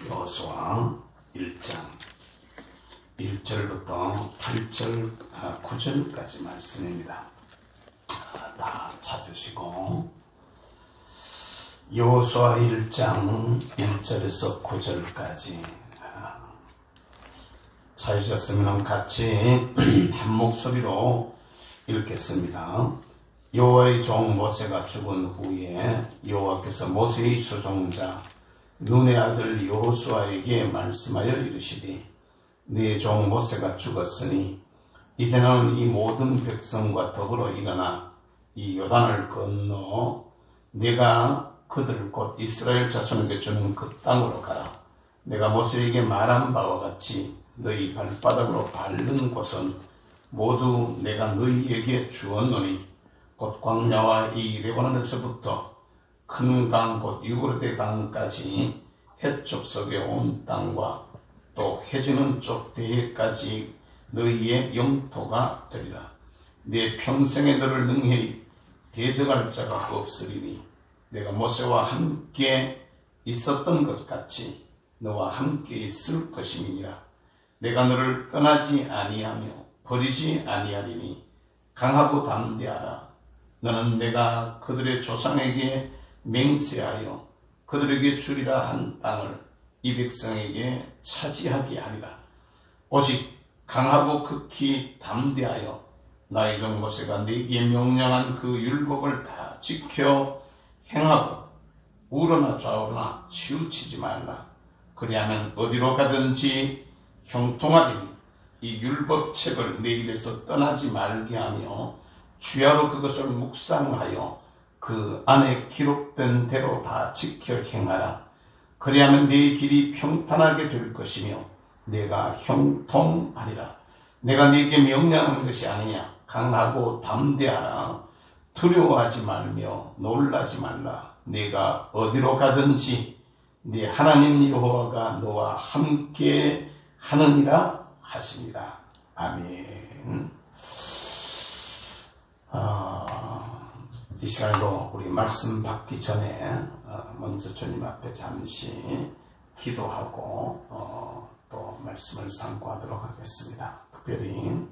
여호수아 1장 1절부터 8절 9절까지 말씀입니다. 다 찾으시고 여호수아 1장 1절에서 9절까지 찾으셨으면 같이 한 목소리로 읽겠습니다. 여호와의 종 모세가 죽은 후에 여호와께서 모세의 수종자 눈의 아들 여호수아에게 말씀하여 이르시되 네 종 모세가 죽었으니 이제는 이 모든 백성과 더불어 일어나 이 요단을 건너 내가 그들 곧 이스라엘 자손에게 주는 그 땅으로 가라. 내가 모세에게 말한 바와 같이 너희 발바닥으로 밟는 곳은 모두 내가 너희에게 주었노니 곧 광야와 이 레바논에서부터 큰 강 곧 유브라데 강까지 해쪽 속에 온 땅과 또 해지는 쪽 대해까지 너희의 영토가 되리라. 내 평생에 너를 능히 대적할 자가 없으리니 내가 모세와 함께 있었던 것 같이 너와 함께 있을 것임이니라. 내가 너를 떠나지 아니하며 버리지 아니하리니 강하고 담대하라. 너는 내가 그들의 조상에게 맹세하여 그들에게 주리라 한 땅을 이 백성에게 차지하게 하리라. 오직 강하고 극히 담대하여 나의 종 모세가 네게 명령한 그 율법을 다 지켜 행하고 우러나 좌우러나 치우치지 말라. 그리하면 어디로 가든지 형통하리니 이 율법책을 내 입에서 떠나지 말게 하며 주야로 그것을 묵상하여 그 안에 기록된 대로 다 지켜 행하라. 그리하면 네 길이 평탄하게 될 것이며 내가 형통하리라. 내가 네게 명령한 것이 아니냐. 강하고 담대하라. 두려워하지 말며 놀라지 말라. 네가 어디로 가든지 네 하나님 여호와가 너와 함께 하느니라 하십니다. 아멘. 이 시간에도 우리 말씀 받기 전에 먼저 주님 앞에 잠시 기도하고 또 말씀을 상고하도록 하겠습니다. 특별히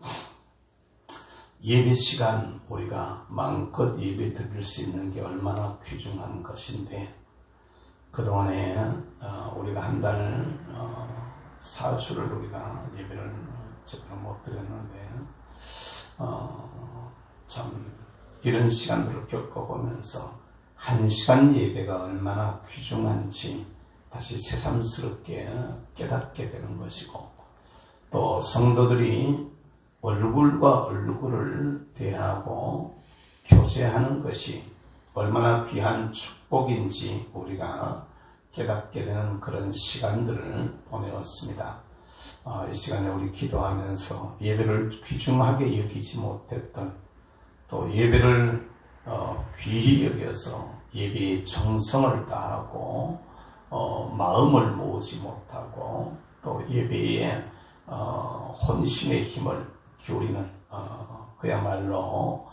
예배 시간 우리가 마음껏 예배 드릴 수 있는 게 얼마나 귀중한 것인데 그동안에 우리가 한 달 사주를 우리가 예배를 제대로 못 드렸는데 참 이런 시간들을 겪어보면서 한 시간 예배가 얼마나 귀중한지 다시 새삼스럽게 깨닫게 되는 것이고 또 성도들이 얼굴과 얼굴을 대하고 교제하는 것이 얼마나 귀한 축복인지 우리가 깨닫게 되는 그런 시간들을 보내었습니다. 이 시간에 우리 기도하면서 예배를 귀중하게 여기지 못했던 또 예배를 귀히 여겨서 예배의 정성을 다하고 마음을 모으지 못하고 또 예배에 혼신의 힘을 기울이는 그야말로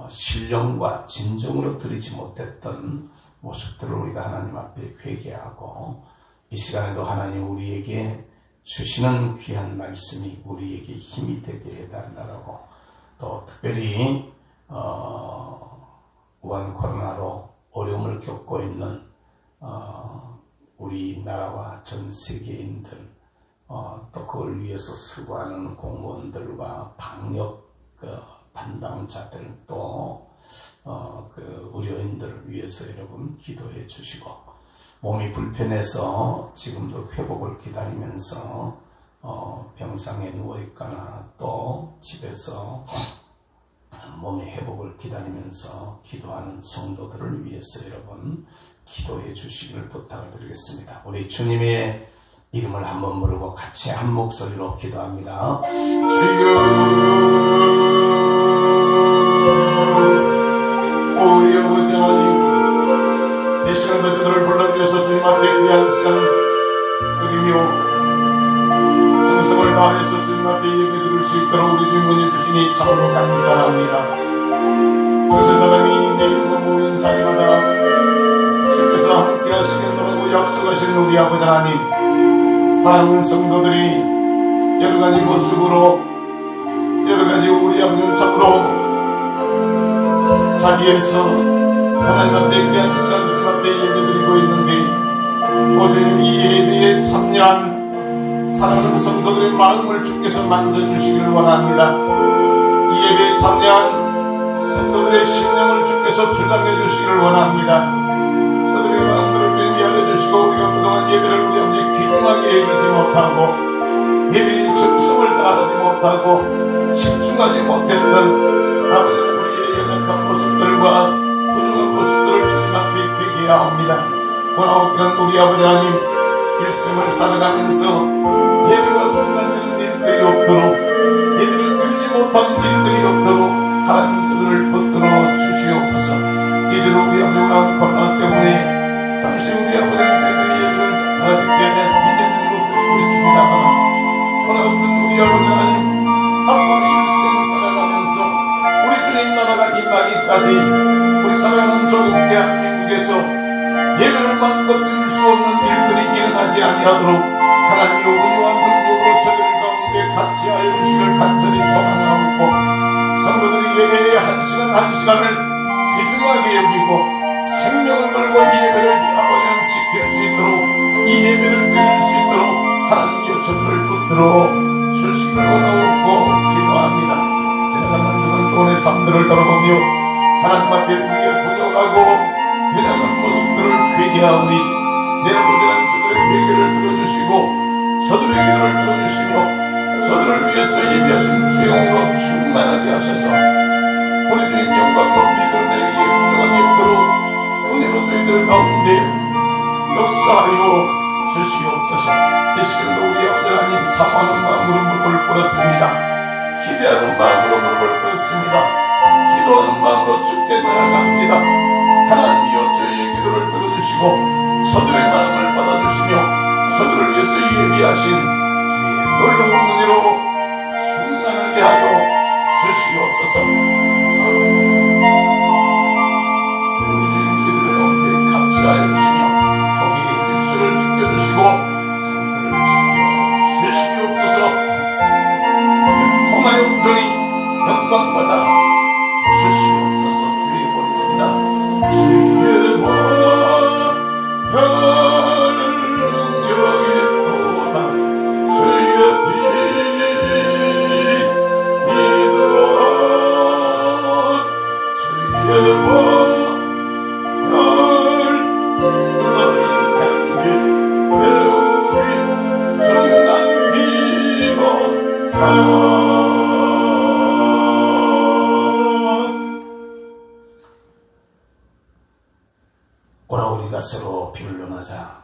신령과 진정으로 드리지 못했던 모습들을 우리가 하나님 앞에 회개하고 이 시간에도 하나님 우리에게 주시는 귀한 말씀이 우리에게 힘이 되게 해달라고 또 특별히 우한 코로나로 어려움을 겪고 있는 우리나라와 전 세계인들 또 그걸 위해서 수고하는 공무원들과 방역 담당자들 또 그 의료인들을 위해서 여러분 기도해 주시고 몸이 불편해서 지금도 회복을 기다리면서 병상에 누워있거나 또 집에서 몸의 회복을 기다리면서 기도하는 성도들을 위해서 여러분 기도해 주시기를 부탁을 드리겠습니다. 우리 주님의 이름을 한번 부르고 같이 한 목소리로 기도합니다. 주여 우리 아버지 하나님 이 시간도 저들을 불러주셔서 주님 앞에 귀한 시간을 드리며 정성을 다해서 주님 앞에 예배 드릴 수 있도록 우리 주문해 주시니 참으로 감사합니다. 그 세상이 내 이름으로 모인 자리마다 주께서 함께 하시겠노라고 약속하신 우리 아버지 하나님 사랑하는 성도들이 여러가지 모습으로 여러가지 우리 아버지는 참으로 자리에서 하나님 앞에 귀한 시간 주님 앞에 예배드리고 있는데 오직 이 예배에 참여한 사랑하는 성도들의 마음을 주께서 만져주시기를 원합니다. 이 예배에 참여한 성도들의 심령을 주께서 주장해 주시기를 원합니다. 저들의 마음들을 주님이 알려주시고 우리가 그동안 예배를 우리 아버지 귀중하게 여기지 못하고 예배의 정성을 다하지 못하고 집중하지 못했던 아버지 우리의 연약한 모습들과 부족한 모습들을 주님 앞에 회개하옵니다. 오늘 우리 아버지 하나님 일생을 살아가면서 예배가 중단되는 일들이 없도록 예배를 드리지 못하는 일들이 없도록 하나님 저들을 붙들어 주시옵소서. 이제는 우리 아버지가 코로나 때문에 잠시 우리 아버지는 저희들이 예배를 이렇게 비대면으로 드리고 있습니다만 오늘 우리 아버지 하나님 앞으로 일생을 살아가면서 우리 주님 나라가 임하기까지 우리 사랑하는 조국 대한민국에서 예배를 마음껏 드릴 수 없는 일들이 일어나지 아니하도록 하나님의 은혜와 능력으로 저들 가운데 같이 하여 주시기를 간절히 소망하고 성도들이 예배의 한 시간 한 시간을 귀중하게 여기고 생명을 걸고 이 예배를 아버지는 지킬 수 있도록 이 예배를 드릴 수 있도록 하나님의 저들을 붙들어 주시기를 원하고 기도합니다. 지나가는 이런 돈의 삶들을 돌아보며 하나님 앞에 우리의 부족하고 회당한 모습들을 회개하오니 내 아버지는 저들의 회개를 들어주시고 저들의 기도를 들어주시며 저들을 위해서 예비하신 주영으로 충만하게 하셔서 우리 주님 영광 높이 드러내기에 부족함이 없도록 은혜로 저희들 가운데 역사하여 주시옵소서. 이 시간도 우리 아버지 하나님 사모하는 마음으로 무릎을 꿇었습니다. 기대하는 마음으로 무릎을 꿇었습니다. 기도하는 마음으로 주께 나아갑니다. 하나님이여 저희의 기도를 들어주시고 저들의 마음을 받아주시며 저들을 위해서 예비하신 주의 놀라운 은혜로 충만하게 하여 주시옵소서. 우리 주님 저희들 가운데 감사하여 주시며 종의 입술을 지켜주시고 성들을 지켜 주시옵소서. 통하의 음성이 영광받아 주시옵소서. 주의 본입니다. 주의 보혈 능력이 또다 주의 피 믿어 주의 보혈 너희 향기 배우리 정난 비로 오라 우리가 서로 변론하자.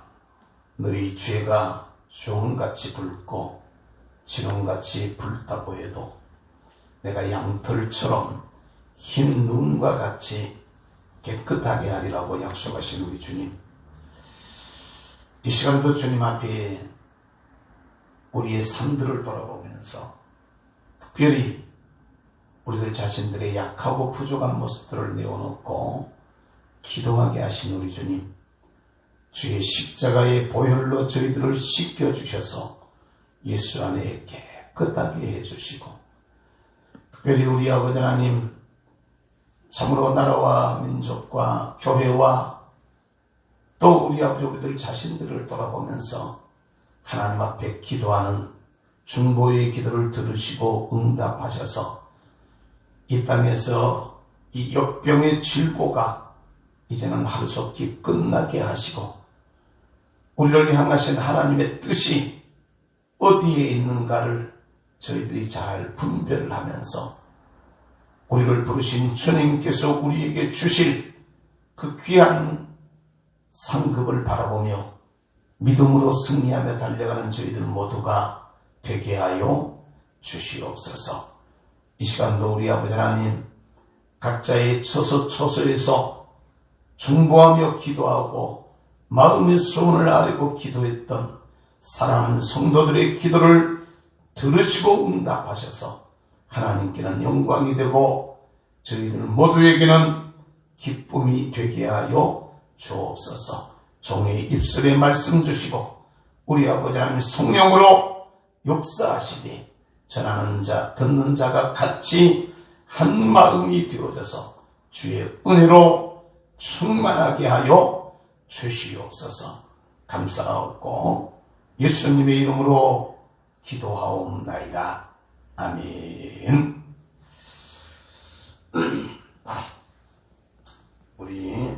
너희 죄가 주홍같이 붉고 진홍같이 붉다고 해도 내가 양털처럼 흰 눈과 같이 깨끗하게 하리라고 약속하신 우리 주님, 이 시간도 주님 앞에 우리의 삶들을 돌아보면서 특별히 우리들 자신들의 약하고 부족한 모습들을 내어놓고 기도하게 하신 우리 주님, 주의 십자가의 보혈로 저희들을 씻겨주셔서 예수 안에 깨끗하게 해주시고, 특별히 우리 아버지 하나님 참으로 나라와 민족과 교회와 또 우리 아버지 우리들 자신들을 돌아보면서 하나님 앞에 기도하는 중보의 기도를 들으시고 응답하셔서 이 땅에서 이 역병의 질고가 이제는 하루속히 끝나게 하시고 우리를 향하신 하나님의 뜻이 어디에 있는가를 저희들이 잘 분별을 하면서 우리를 부르신 주님께서 우리에게 주실 그 귀한 상급을 바라보며 믿음으로 승리하며 달려가는 저희들 모두가 되게 하여 주시옵소서. 이 시간도 우리 아버지 하나님 각자의 처소처소에서 중보하며 기도하고 마음의 소원을 아뢰고 기도했던 사랑하는 성도들의 기도를 들으시고 응답하셔서 하나님께는 영광이 되고 저희들 모두에게는 기쁨이 되게 하여 주옵소서. 종의 입술에 말씀 주시고 우리 아버지 하나님 성령으로 역사하시니 전하는 자 듣는 자가 같이 한 마음이 되어져서 주의 은혜로 충만하게 하여 주시옵소서. 감사하옵고 예수님의 이름으로 기도하옵나이다. 아멘. 우리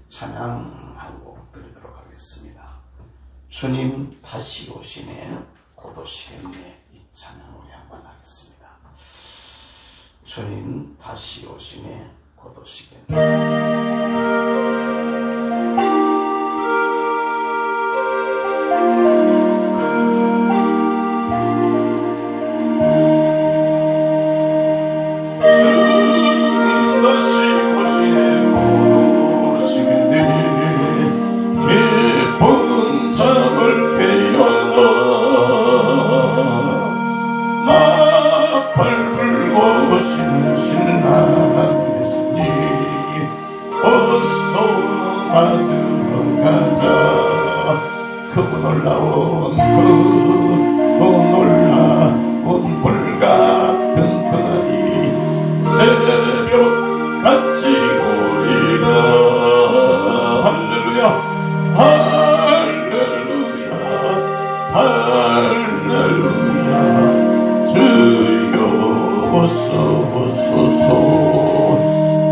찬양 한 곡 드리도록 하겠습니다. 주님 다시 오시네 곧 오시겠네. 이 찬양 우리 한번 하겠습니다. 주님 다시 오시네 곧 오시겠네.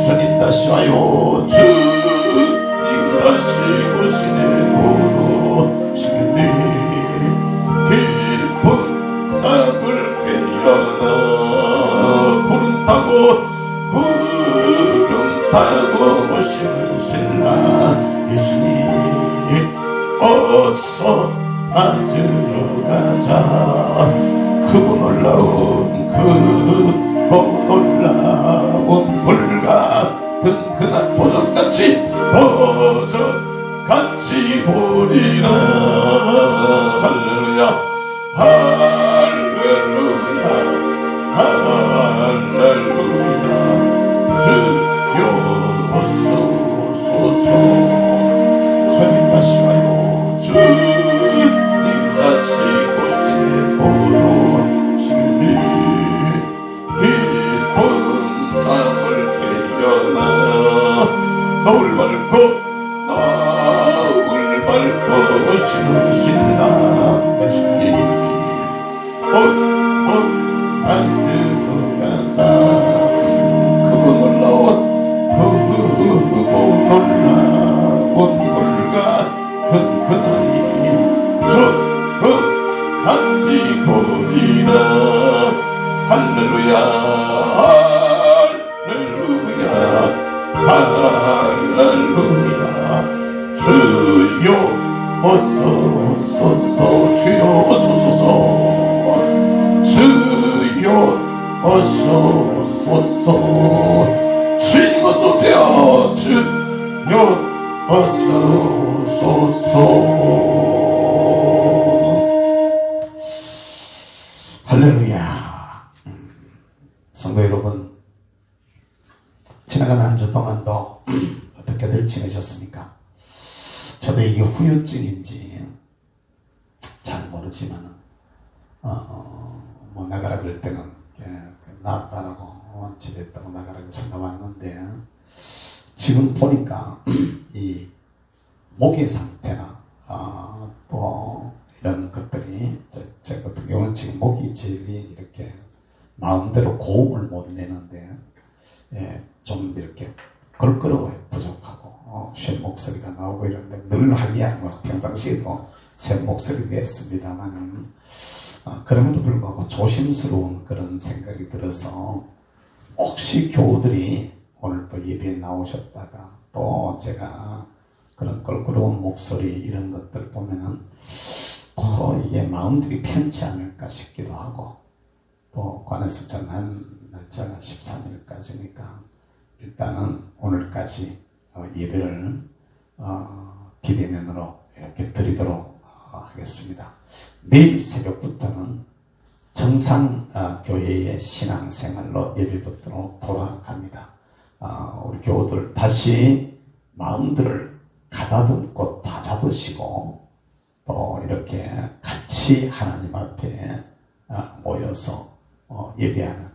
주님 다시 와요. 주님 다시 오시네 곧 오시겠네. 깊은 잠을 깨어나 구름 타고 오시는 신랑 예수님 어서 맞으러 가자. 크고 놀라운 불같은 그날 도전같이 보리라. 할렐루야 할렐루야 할렐루야. 주여 어서 오소서. 주님 다시 와요. 주님 다시 오시네 곧 오시네. 깊은 잠을 깨어나 노을 밟고 오시는 신랑 예수님 어서 만들어 가자. 크고 놀라운 불같은 그날이 같이 보리라. 할렐루야 할렐루야. 주여 어서 오소서. 주여 어서 오소서. 주여 어서 오소서. 주님 어서 오세요. 주여 어서 오소서. 할렐루야. 성도 여러분, 지나간 한 주 동안도 어떻게들 지내셨습니까? 저도 이게 후유증인지 잘 모르지만 뭐 나가라 그럴 때는 나왔다라고 집에 있다고 나가라고 생각했는데 지금 보니까 이 목의 상태나 또 이런 것들이 제 같은 경우는 지금 목이 제일 이렇게 마음대로 고음을 못 내는데 좀 이렇게 걸끄러워요. 부족하고 쉰 목소리가 나오고 이런데 늘 하기 아니고 평상시에도 새 목소리 냈습니다만 그럼에도 불구하고 조심스러운 그런 생각이 들어서 혹시 교우들이 오늘 또 예배에 나오셨다가 또 제가 그런 걸끄러운 목소리 이런 것들 보면은 이게 마음들이 편치 않을까 싶기도 하고 또 관에서 전한 날짜가 13일까지니까 일단은 오늘까지 예배를 비대면으로 이렇게 드리도록 하겠습니다. 내일 새벽부터는 정상 교회의 신앙생활로 예배부터 돌아갑니다. 우리 교우들 다시 마음들을 가다듬고 다잡으시고 또 이렇게 같이 하나님 앞에 모여서 예배하는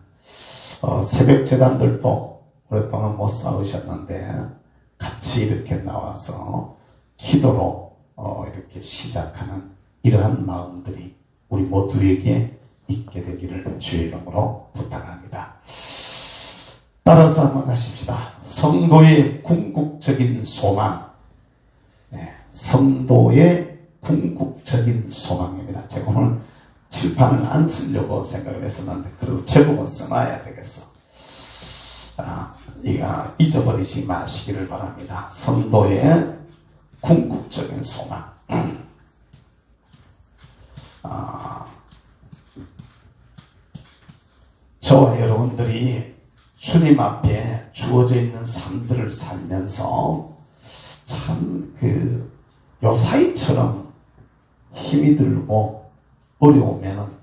새벽 제단들도 오랫동안 못 싸우셨는데 같이 이렇게 나와서 기도로 이렇게 시작하는 이러한 마음들이 우리 모두에게 있게 되기를 주의 이름으로 부탁합니다. 따라서 한번 하십시다. 성도의 궁극적인 소망. 성도의 궁극적인 소망입니다. 제가 오늘 칠판을 안 쓰려고 생각을 했었는데 그래도 제목은 써놔야 되겠어. 이거 잊어버리지 마시기를 바랍니다. 성도의 궁극적인 소망. 저와 여러분들이 주님 앞에 주어져 있는 삶들을 살면서 참 요사이처럼 힘이 들고 어려우면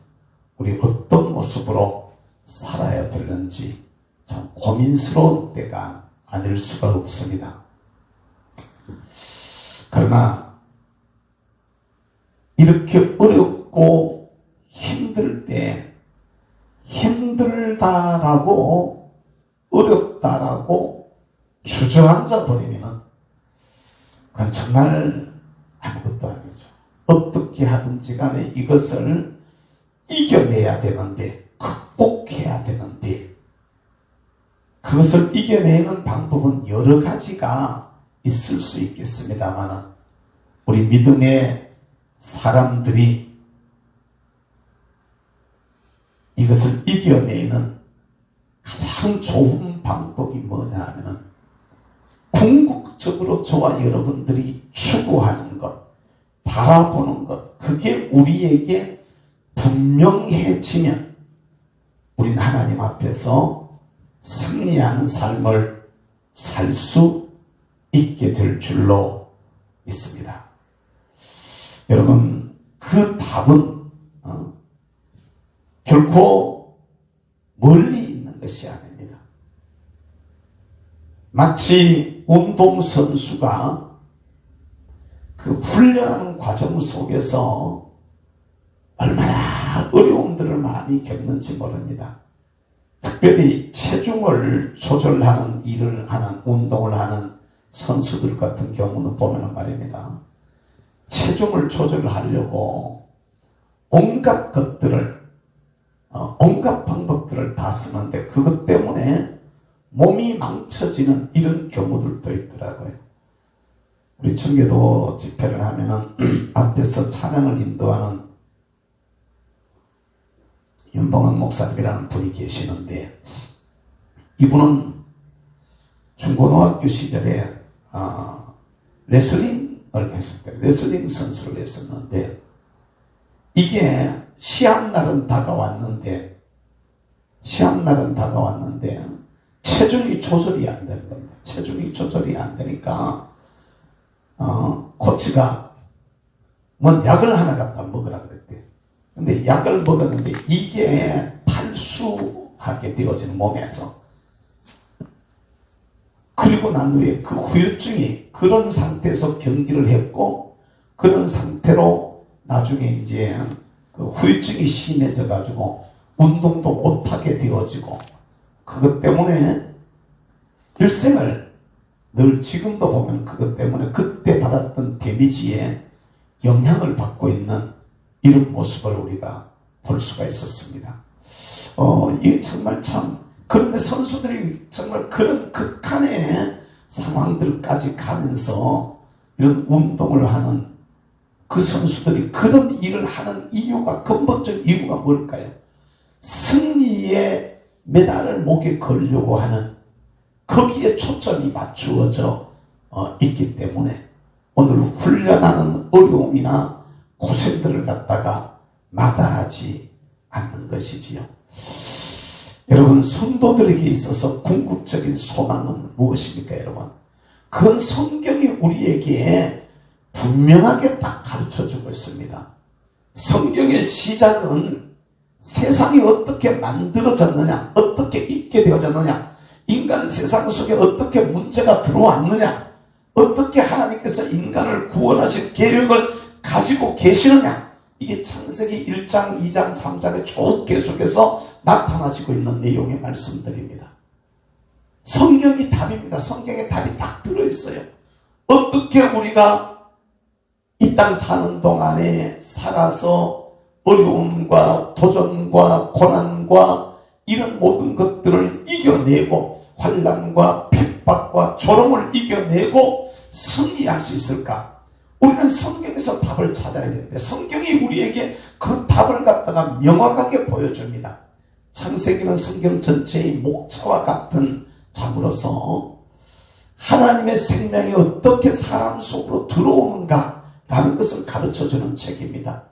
우리 어떤 모습으로 살아야 되는지 참 고민스러운 때가 아닐 수가 없습니다. 그러나 이렇게 어렵고 힘들 때 힘들다라고 어렵다라고 주저앉아 버리면 그건 정말 아무것도 아니죠. 어떻게 하든지 간에 이것을 이겨내야 되는데 극복해야 되는데 그것을 이겨내는 방법은 여러 가지가 있을 수 있겠습니다만 우리 믿음의 사람들이 이것을 이겨내는 가장 좋은 방법이 뭐냐 하면 궁극적으로 저와 여러분들이 추구하는 것, 바라보는 것, 그게 우리에게 분명해지면 우리는 하나님 앞에서 승리하는 삶을 살 수 있게 될 줄로 믿습니다. 여러분, 그 답은 결코 멀리 있는 것이 아닙니다. 마치 운동선수가 그 훈련하는 과정 속에서 얼마나 어려움들을 많이 겪는지 모릅니다. 특별히 체중을 조절하는 일을 하는, 운동을 하는 선수들 같은 경우는 보면 말입니다. 체중을 조절하려고 온갖 것들을, 온갖 방법들을 다 쓰는데 그것 때문에 몸이 망쳐지는 이런 경우들도 있더라고요. 우리 청계도 집회를 하면은 앞에서 찬양을 인도하는 윤봉환 목사님이라는 분이 계시는데 이분은 중고등학교 시절에 레슬링을 했을 때 레슬링 선수를 했었는데 이게 시합날은 다가왔는데 체중이 조절이 안 되는 겁니다. 체중이 조절이 안 되니까 코치가 뭔 약을 하나 갖다 먹으라 그랬대요. 근데 약을 먹었는데 이게 탈수하게 되어지는 몸에서 그리고 난 후에 그 후유증이 그런 상태에서 경기를 했고 그런 상태로 나중에 이제 그 후유증이 심해져 가지고 운동도 못하게 되어지고 그것 때문에 일생을 늘 지금도 보면 그것 때문에 그때 받았던 데미지에 영향을 받고 있는 이런 모습을 우리가 볼 수가 있었습니다. 이게 정말 참 그런데 선수들이 정말 그런 극한의 상황들까지 가면서 이런 운동을 하는 그 선수들이 그런 일을 하는 이유가 근본적 이유가 뭘까요? 승리의 메달을 목에 걸려고 하는 거기에 초점이 맞추어져 있기 때문에 오늘 훈련하는 어려움이나 고생들을 갖다가 마다하지 않는 것이지요. 여러분 성도들에게 있어서 궁극적인 소망은 무엇입니까 여러분? 그건 성경이 우리에게 분명하게 딱 가르쳐주고 있습니다. 성경의 시작은 세상이 어떻게 만들어졌느냐, 어떻게 있게 되어졌느냐, 인간 세상 속에 어떻게 문제가 들어왔느냐, 어떻게 하나님께서 인간을 구원하실 계획을 가지고 계시느냐? 이게 창세기 1장, 2장, 3장에 쭉 계속해서 나타나지고 있는 내용의 말씀들입니다. 성경이 답입니다. 성경에 답이 딱 들어있어요. 어떻게 우리가 이 땅 사는 동안에 살아서 어려움과 도전과 고난과 이런 모든 것들을 이겨내고 환난과 핍박과 조롱을 이겨내고 승리할 수 있을까? 우리는 성경에서 답을 찾아야 되는데 성경이 우리에게 그 답을 갖다가 명확하게 보여줍니다. 창세기는 성경 전체의 목차와 같은 자으로서 하나님의 생명이 어떻게 사람 속으로 들어오는가라는 것을 가르쳐주는 책입니다.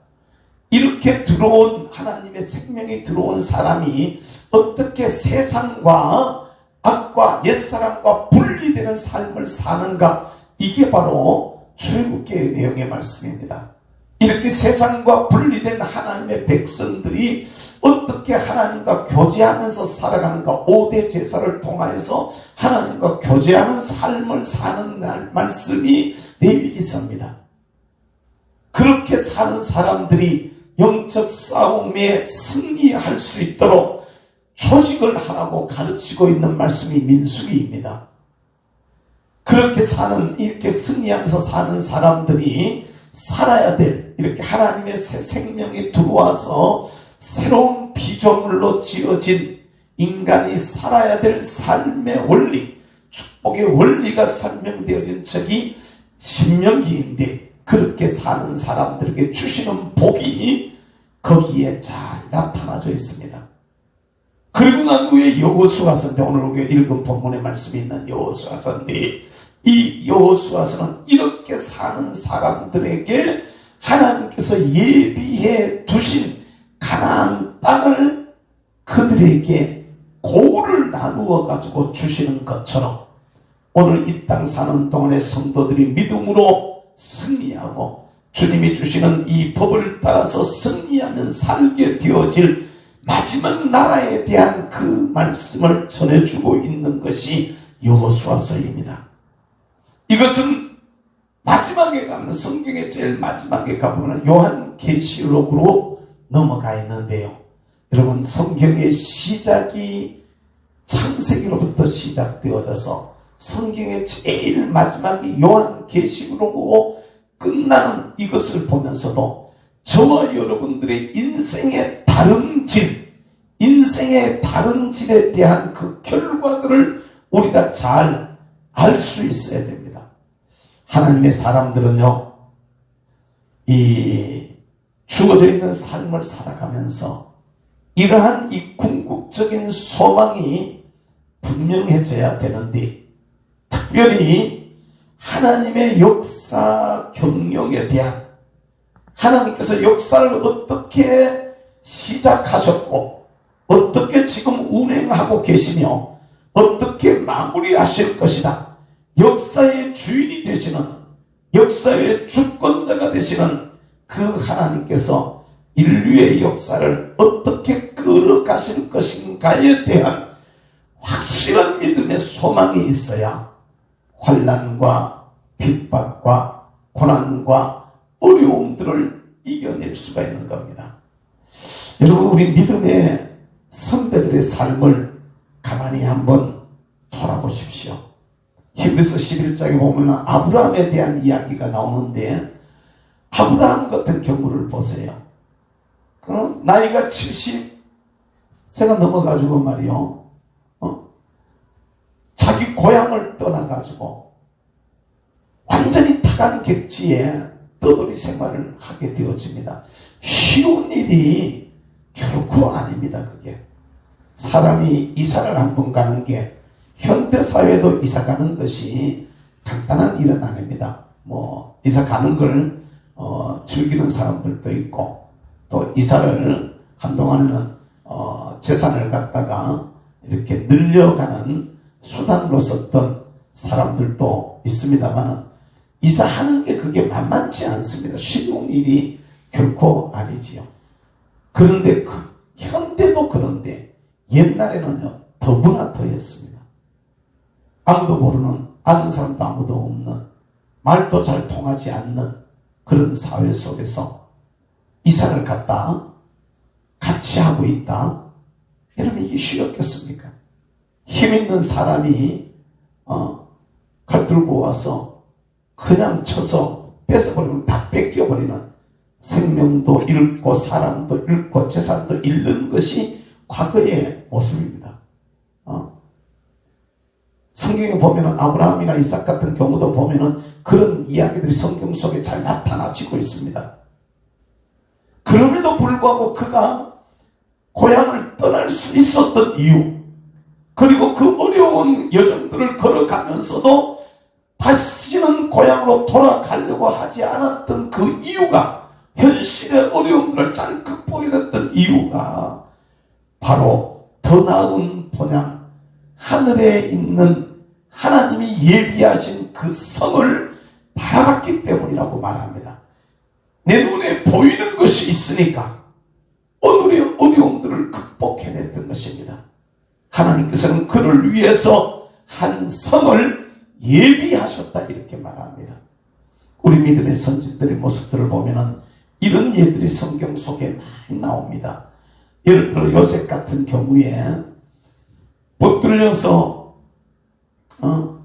이렇게 들어온 하나님의 생명이 들어온 사람이 어떻게 세상과 악과 옛사람과 분리되는 삶을 사는가, 이게 바로 출애굽기의 내용의 말씀입니다. 이렇게 세상과 분리된 하나님의 백성들이 어떻게 하나님과 교제하면서 살아가는가, 5대 제사를 통하여서 하나님과 교제하는 삶을 사는 말씀이 레위기서입니다. 그렇게 사는 사람들이 영적 싸움에 승리할 수 있도록 조직을 하라고 가르치고 있는 말씀이 민수기입니다. 그렇게 이렇게 승리하면서 사는 사람들이 살아야 될, 이렇게 하나님의 새 생명이 들어와서 새로운 피조물로 지어진 인간이 살아야 될 삶의 원리, 축복의 원리가 설명되어진 책이 신명기인데, 그렇게 사는 사람들에게 주시는 복이 거기에 잘 나타나져 있습니다. 그리고 난 후에 여호수아서인데, 오늘 우리가 읽은 본문의 말씀이 있는 여호수아서인데, 이 여호수아서는 이렇게 사는 사람들에게 하나님께서 예비해 두신 가나안 땅을 그들에게 고울을 나누어 가지고 주시는 것처럼 오늘 이 땅 사는 동안의 성도들이 믿음으로 승리하고 주님이 주시는 이 법을 따라서 승리하면 살게 되어질 마지막 나라에 대한 그 말씀을 전해주고 있는 것이 여호수아서입니다. 이것은 마지막에 가면, 성경의 제일 마지막에 가보면 요한계시록으로 넘어가 있는데요. 여러분, 성경의 시작이 창세기로부터 시작되어져서 성경의 제일 마지막이 요한계시록으로 끝나는 이것을 보면서도 저와 여러분들의 인생의 다른 질에 대한 그 결과들을 우리가 잘 알 수 있어야 됩니다. 하나님의 사람들은요, 이 주어져 있는 삶을 살아가면서 이러한 이 궁극적인 소망이 분명해져야 되는데, 특별히 하나님의 역사 경영에 대한, 하나님께서 역사를 어떻게 시작하셨고 어떻게 지금 운행하고 계시며 어떻게 마무리하실 것이다, 역사의 주인이 되시는, 역사의 주권자가 되시는 그 하나님께서 인류의 역사를 어떻게 끌어가실 것인가에 대한 확실한 믿음의 소망이 있어야 환난과 핍박과 고난과 어려움들을 이겨낼 수가 있는 겁니다. 여러분, 우리 믿음의 선배들의 삶을 가만히 한번 돌아보십시오. 히브리서 11장에 보면 아브라함에 대한 이야기가 나오는데, 아브라함 같은 경우를 보세요. 나이가 70세가 넘어가지고 말이요, 자기 고향을 떠나가지고 완전히 타간 객지에 떠돌이 생활을 하게 되어집니다. 쉬운 일이 결코 아닙니다. 그게 사람이 이사를 한번 가는 게, 현대사회도 이사 가는 것이 간단한 일은 아닙니다. 뭐 이사 가는 걸 즐기는 사람들도 있고, 또 이사를 한동안에는 재산을 갖다가 이렇게 늘려가는 수단으로 썼던 사람들도 있습니다만, 이사하는 게 그게 만만치 않습니다. 쉬운 일이 결코 아니지요. 그런데 현대도 그런데 옛날에는요, 더구나 더했습니다. 아무도 모르는, 아는 사람도 아무도 없는, 말도 잘 통하지 않는 그런 사회 속에서 이사를 갔다 같이 하고 있다. 여러분 이게 쉬웠겠습니까? 힘 있는 사람이 칼 들고 와서 그냥 쳐서 뺏어버리면 다 뺏겨버리는, 생명도 잃고 사람도 잃고 재산도 잃는 것이 과거의 모습입니다. 성경에 보면은 아브라함이나 이삭 같은 경우도 보면은 그런 이야기들이 성경 속에 잘 나타나지고 있습니다. 그럼에도 불구하고 그가 고향을 떠날 수 있었던 이유, 그리고 그 어려운 여정들을 걸어가면서도 다시는 고향으로 돌아가려고 하지 않았던 그 이유가, 현실의 어려움을 잘 극복해냈던 이유가 바로 더 나은 본향, 하늘에 있는 하나님이 예비하신 그 성을 바라봤기 때문이라고 말합니다. 내 눈에 보이는 것이 있으니까 오늘의 어려움들을 극복해냈던 것입니다. 하나님께서는 그를 위해서 한 성을 예비하셨다 이렇게 말합니다. 우리 믿음의 선진들의 모습들을 보면은 이런 예들이 성경 속에 많이 나옵니다. 예를 들어 요셉 같은 경우에 붙들려서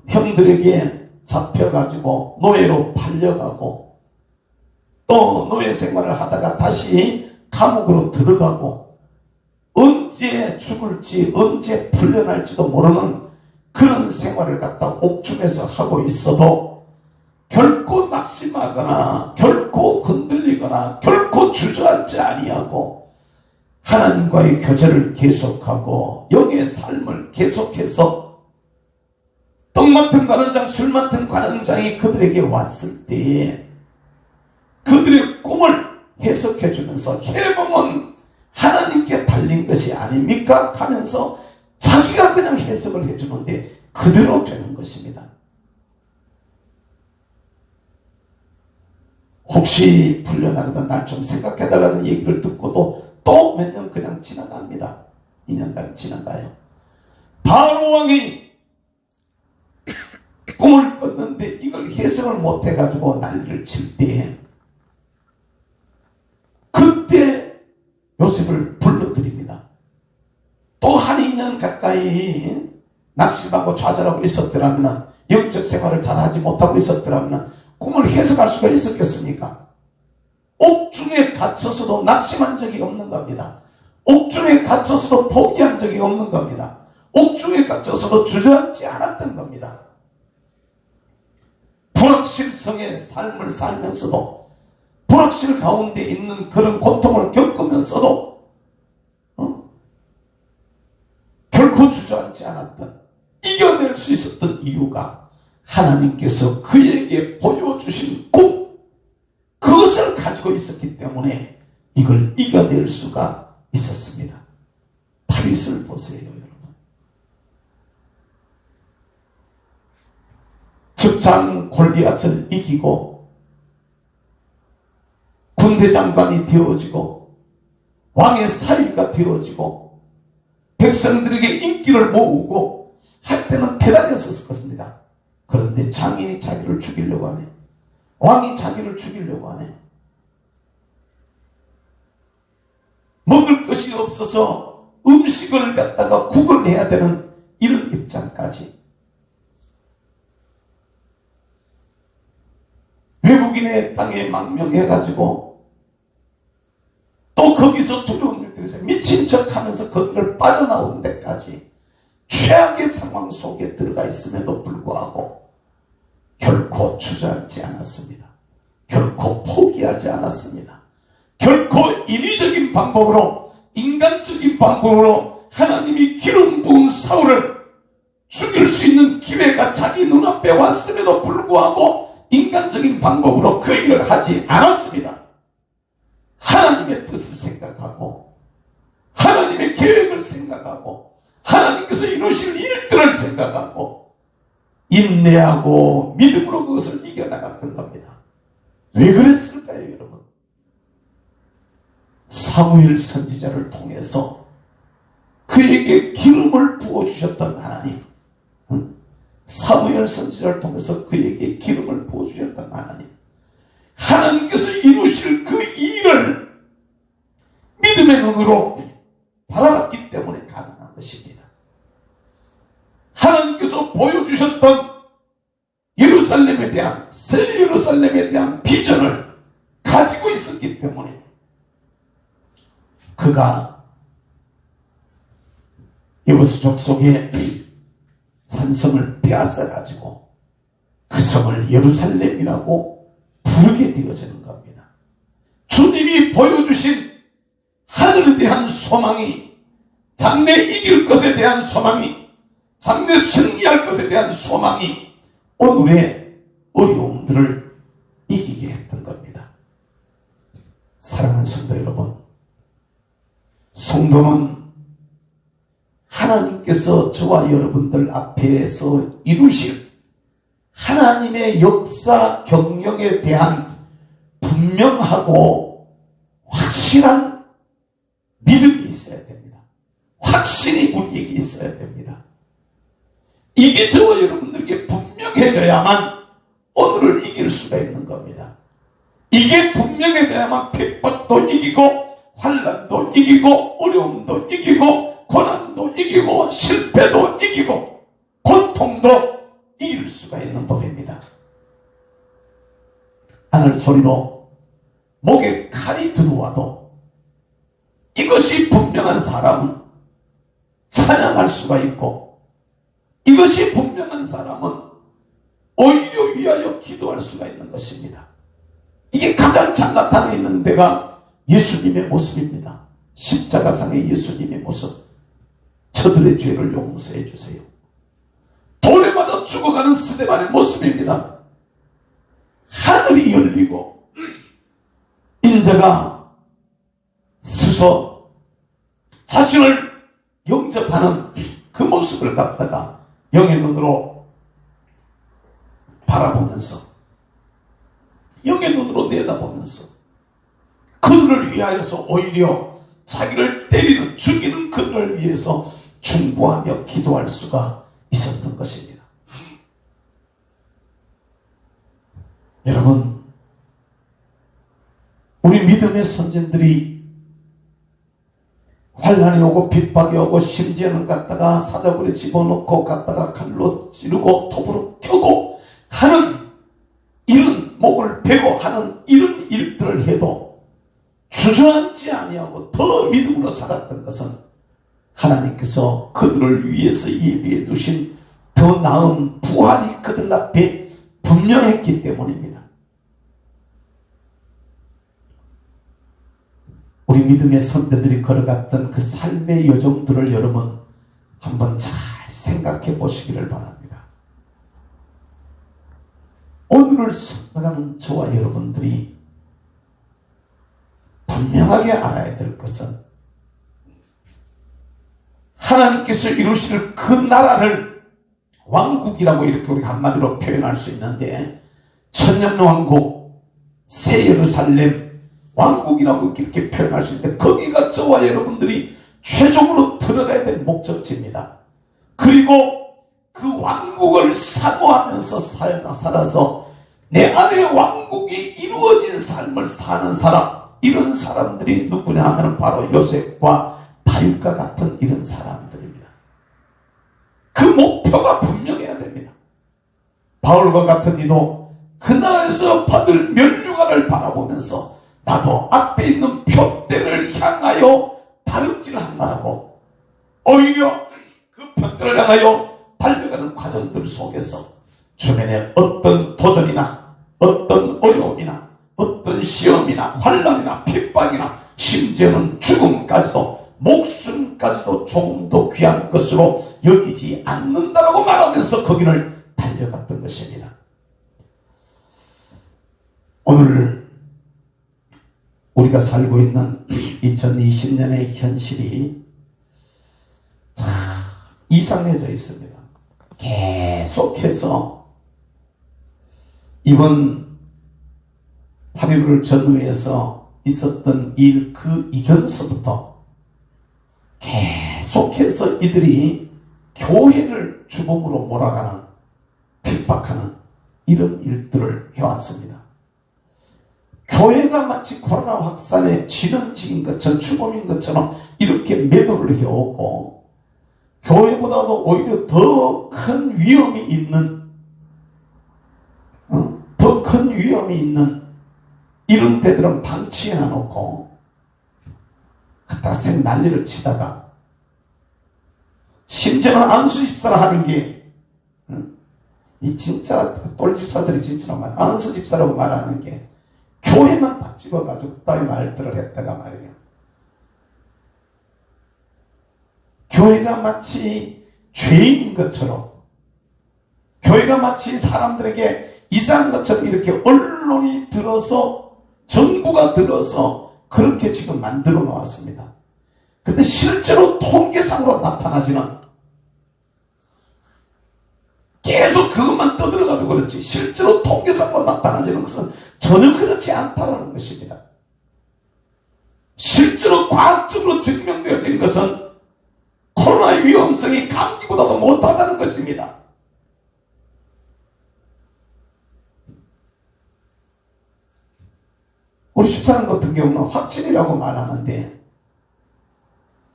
형들에게 잡혀가지고 노예로 팔려가고, 또 노예 생활을 하다가 다시 감옥으로 들어가고, 언제 죽을지 언제 풀려날지도 모르는 그런 생활을 갖다 옥중에서 하고 있어도 결코 낙심하거나 결코 흔들리거나 결코 주저앉지 아니하고 하나님과의 교제를 계속하고 영의 삶을 계속해서, 떡 맡은 관원장, 술 맡은 관원장이 그들에게 왔을 때에 그들의 꿈을 해석해 주면서 해봉은 하나님께 달린 것이 아닙니까? 하면서 자기가 그냥 해석을 해주는데 그대로 되는 것입니다. 혹시 풀려나가던 날 좀 생각해달라는 얘기를 듣고도 또 몇 년 그냥 지나갑니다. 2년간 지나가요. 바로 왕이 꿈을 꿨는데 이걸 해석을 못해가지고 난리를 칠 때, 그때 요셉을 불러드립니다. 또 한 2년 가까이 낙심하고 좌절하고 있었더라면, 영적 생활을 잘하지 못하고 있었더라면 꿈을 해석할 수가 있었겠습니까? 옥중에 갇혀서도 낙심한 적이 없는 겁니다. 옥중에 갇혀서도 포기한 적이 없는 겁니다. 옥중에 갇혀서도 주저앉지 않았던 겁니다. 불확실성의 삶을 살면서도, 불확실 가운데 있는 그런 고통을 겪으면서도 결코 주저앉지 않았던, 이겨낼 수 있었던 이유가 하나님께서 그에게 보여주신 꿈, 그것을 가지고 있었기 때문에 이걸 이겨낼 수가 있었습니다. 다윗을 보세요, 여러분. 적장 골리앗을 이기고 군대 장관이 되어지고 왕의 사위가 되어지고 백성들에게 인기를 모으고 할 때는 대단했었을 것입니다. 그런데 장인이 자기를 죽이려고 하네. 왕이 자기를 죽이려고 하네. 먹을 것이 없어서 음식을 갖다가 국을 해야 되는 이런 입장까지. 외국인의 땅에 망명해가지고 또 거기서 두려운 일들에서 미친 척하면서 거기를 빠져나오는 데까지 최악의 상황 속에 들어가 있음에도 불구하고 결코 주저앉지 않았습니다. 결코 포기하지 않았습니다. 결코 인위적인 방법으로, 인간적인 방법으로 하나님이 기름 부은 사울을 죽일 수 있는 기회가 자기 눈앞에 왔음에도 불구하고 인간적인 방법으로 그 일을 하지 않았습니다. 하나님의 뜻을 생각하고 하나님의 계획을 생각하고 하나님께서 이루실 일들을 생각하고 인내하고 믿음으로 그것을 이겨나갔던 겁니다. 왜 그랬을까요, 여러분? 사무엘 선지자를 통해서 그에게 기름을 부어주셨던 하나님, 사무엘 선지자를 통해서 그에게 기름을 부어주셨던 하나님, 하나님께서 이루실 그 일을 믿음의 눈으로 바라봤기 때문에 가능한 것입니다. 하나님께서 보여주셨던 예루살렘에 대한, 새 예루살렘에 대한 비전을 가지고 있었기 때문에 그가 여부수 족속의 산성을 빼앗아 가지고 그 성을 예루살렘이라고 부르게 되어지는 겁니다. 주님이 보여주신 하늘에 대한 소망이, 장래 이길 것에 대한 소망이, 장래 승리할 것에 대한 소망이 오늘의 어려움들을 이기게 했던 겁니다. 사랑하는 성도 여러분, 성도는 하나님께서 저와 여러분들 앞에서 이루실 하나님의 역사 경영에 대한 분명하고 확실한 믿음이 있어야 됩니다. 확신이 우리에게 있어야 됩니다. 이게 저와 여러분들에게 분명해져야만 오늘을 이길 수가 있는 겁니다. 이게 분명해져야만 핍박도 이기고 환난도 이기고 어려움도 이기고 고난도 이기고 실패도 이기고 고통도 이길 수가 있는 법입니다. 하늘 소리로 목에 칼이 들어와도 이것이 분명한 사람은 찬양할 수가 있고, 이것이 분명한 사람은 오히려 위하여 기도할 수가 있는 것입니다. 이게 가장 잘 나타나 있는 데가 예수님의 모습입니다. 십자가상의 예수님의 모습. 저들의 죄를 용서해 주세요. 돌에 맞아 죽어가는 스데반의 모습입니다. 하늘이 열리고 인자가 서서 자신을 영접하는 그 모습을 갖다가 영의 눈으로 바라보면서, 영의 눈으로 내다보면서 그들을 위하여서 오히려 자기를 때리는, 죽이는 그들을 위해서 중보하며 기도할 수가 있었던 것입니다. 여러분, 우리 믿음의 선진들이 환난이 오고 핍박이 오고 심지어는 갖다가 사자굴에 집어넣고 갖다가 칼로 찌르고 톱으로 켜고 하는 이런, 목을 베고 하는 이런 일들을 해도 주저앉지 아니하고 더 믿음으로 살았던 것은 하나님께서 그들을 위해서 예비해 두신 더 나은 부활이 그들 앞에 분명했기 때문입니다. 우리 믿음의 선배들이 걸어갔던 그 삶의 여정들을 여러분 한번 잘 생각해 보시기를 바랍니다. 오늘을 살아가는 저와 여러분들이 분명하게 알아야 될 것은 하나님께서 이루실 그 나라를 왕국이라고 이렇게 우리가 한마디로 표현할 수 있는데, 천년왕국, 새 예루살렘 왕국이라고 이렇게 표현할 수 있는데, 거기가 저와 여러분들이 최종으로 들어가야 될 목적지입니다. 그리고 그 왕국을 사모하면서 살아서 내 안에 왕국이 이루어진 삶을 사는 사람, 이런 사람들이 누구냐 하면 바로 요셉과 다윗과 같은 이런 사람들입니다. 그 목표가 분명해야 됩니다. 바울과 같은 이도 그 나라에서 받을 면류관을 바라보면서 나도 앞에 있는 표대를 향하여 다름질한다라고, 오히려 그 표대를 향하여 달려가는 과정들 속에서 주변에 어떤 도전이나 어떤 어려움이나 어떤 시험이나 환난이나 핍박이나 심지어는 죽음까지도, 목숨까지도 조금 더 귀한 것으로 여기지 않는다라고 말하면서 거기를 달려갔던 것입니다. 오늘 우리가 살고 있는 2020년의 현실이 참 이상해져 있습니다. 계속해서 이번 8.15를 전후해서 있었던 일 그 이전서부터 계속해서 이들이 교회를 주범으로 몰아가는, 핍박하는 이런 일들을 해왔습니다. 교회가 마치 코로나 확산의 진원지인 것처럼 추범인 것처럼 이렇게 매도를 해오고 교회보다도 오히려 더 큰 위험이 있는 더 큰 위험이 있는 이런 데들은 방치해 놔놓고 갖다 생 난리를 치다가 심지어는 안수집사를 하는 게 이 진짜 똘집사들이 진짜로 말 안수집사라고 말하는 게 교회만 딱 집어가지고 그따위 말들을 했다가 말이에요. 교회가 마치 죄인인 것처럼 교회가 마치 사람들에게 이상한 것처럼 이렇게 언론이 들어서 정부가 들어서 그렇게 지금 만들어 놓았습니다. 근데 실제로 통계상으로 나타나지는 계속 그것만 떠들어가지고 그렇지 실제로 통계상으로 나타나지는 것은 전혀 그렇지 않다는 것입니다. 실제로 과학적으로 증명되어진 것은 코로나의 위험성이 감기보다도 못하다는 것입니다. 우리 집사람 같은 경우는 확진이라고 말하는데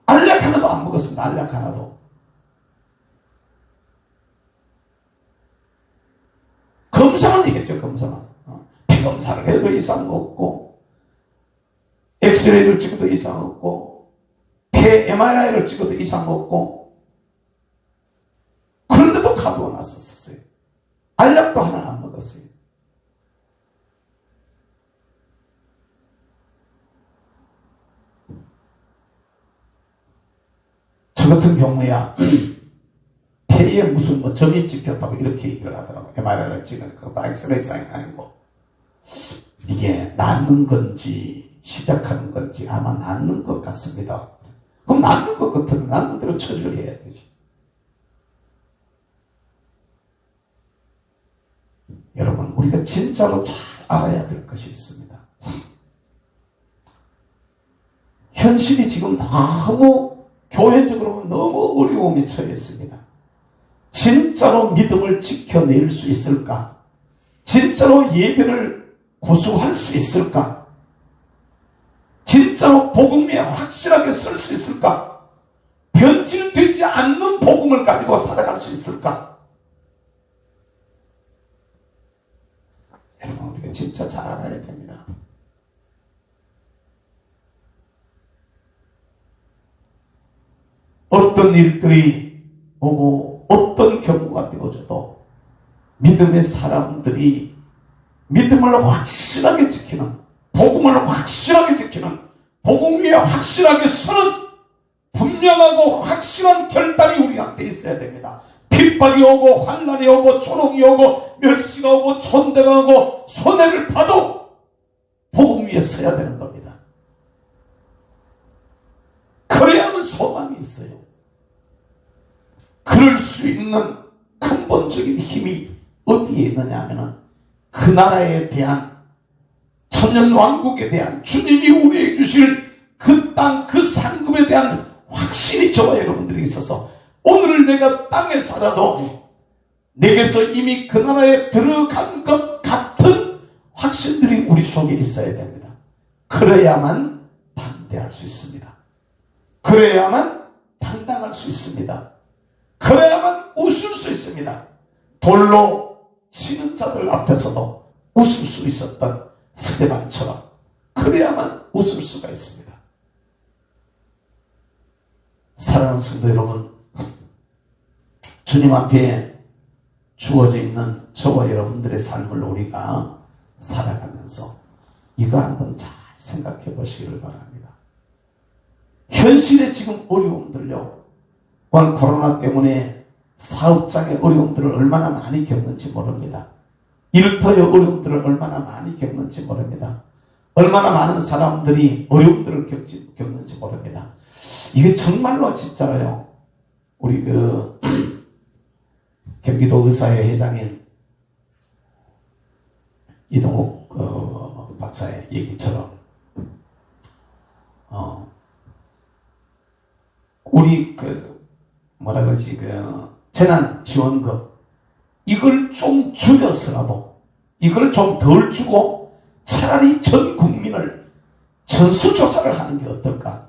알약 하나도 안 먹었습니다. 알약 하나도. 검사만 했죠. 검사만. 피검사를 해도 이상 없고 엑스레이를 찍어도 이상 없고 폐 MRI를 찍어도 이상 없고 그런데도 가두어 놨었어요. 알약도 하나 안 먹었어요. 저 같은 경우야 폐에 무슨 뭐 점이 찍혔다고 이렇게 얘기를 하더라고요. MRI를 찍으니까 그것도 엑스레이상이 아니고 이게 낫는 건지 시작하는 건지 아마 낫는 것 같습니다. 그럼 낫는 것 같으면 낫는 대로 처리를 해야 되지. 여러분 우리가 진짜로 잘 알아야 될 것이 있습니다. 현실이 지금 너무 교회적으로 너무 어려움에 처했습니다. 진짜로 믿음을 지켜낼 수 있을까? 진짜로 예배를 고수할 수 있을까? 진짜로 복음에 확실하게 설 수 있을까? 변질되지 않는 복음을 가지고 살아갈 수 있을까? 여러분 우리가 진짜 잘 알아야 됩니다. 어떤 일들이 오고 어떤 경우가 되어져도 믿음의 사람들이 믿음을 확실하게 지키는 복음을 확실하게 지키는 복음 위에 확실하게 서는 분명하고 확실한 결단이 우리한테 있어야 됩니다. 핍박이 오고 환난이 오고 조롱이 오고 멸시가 오고 촌대가 오고 손해를 봐도 복음 위에 서야 되는 겁니다. 그래야만 소망이 있어요. 그럴 수 있는 근본적인 힘이 어디에 있느냐 하면은 그 나라에 대한 천년왕국에 대한 주님이 우리에게 주실 그 땅, 그 상급에 대한 확신이 저와 여러분들이 있어서 오늘 내가 땅에 살아도 내게서 이미 그 나라에 들어간 것 같은 확신들이 우리 속에 있어야 됩니다. 그래야만 담대할 수 있습니다. 그래야만 당당할 수 있습니다. 그래야만 웃을 수 있습니다. 돌로 치는 자들 앞에서도 웃을 수 있었던 스데반처럼 그래야만 웃을 수가 있습니다. 사랑하는 성도 여러분, 주님 앞에 주어져 있는 저와 여러분들의 삶을 우리가 살아가면서 이거 한번 잘 생각해 보시기를 바랍니다. 현실의 지금 어려움들요, 코로나 때문에 사업장의 어려움들을 얼마나 많이 겪는지 모릅니다. 일터의 어려움들을 얼마나 많이 겪는지 모릅니다. 얼마나 많은 사람들이 어려움들을 겪는지 모릅니다. 이게 정말로 진짜로요, 우리 경기도 의사회 회장인 이동욱 박사의 얘기처럼 우리 뭐라 그러지, 재난지원금 이걸 좀 줄여서라도 이걸 좀 덜 주고 차라리 전 국민을 전수조사를 하는 게 어떨까?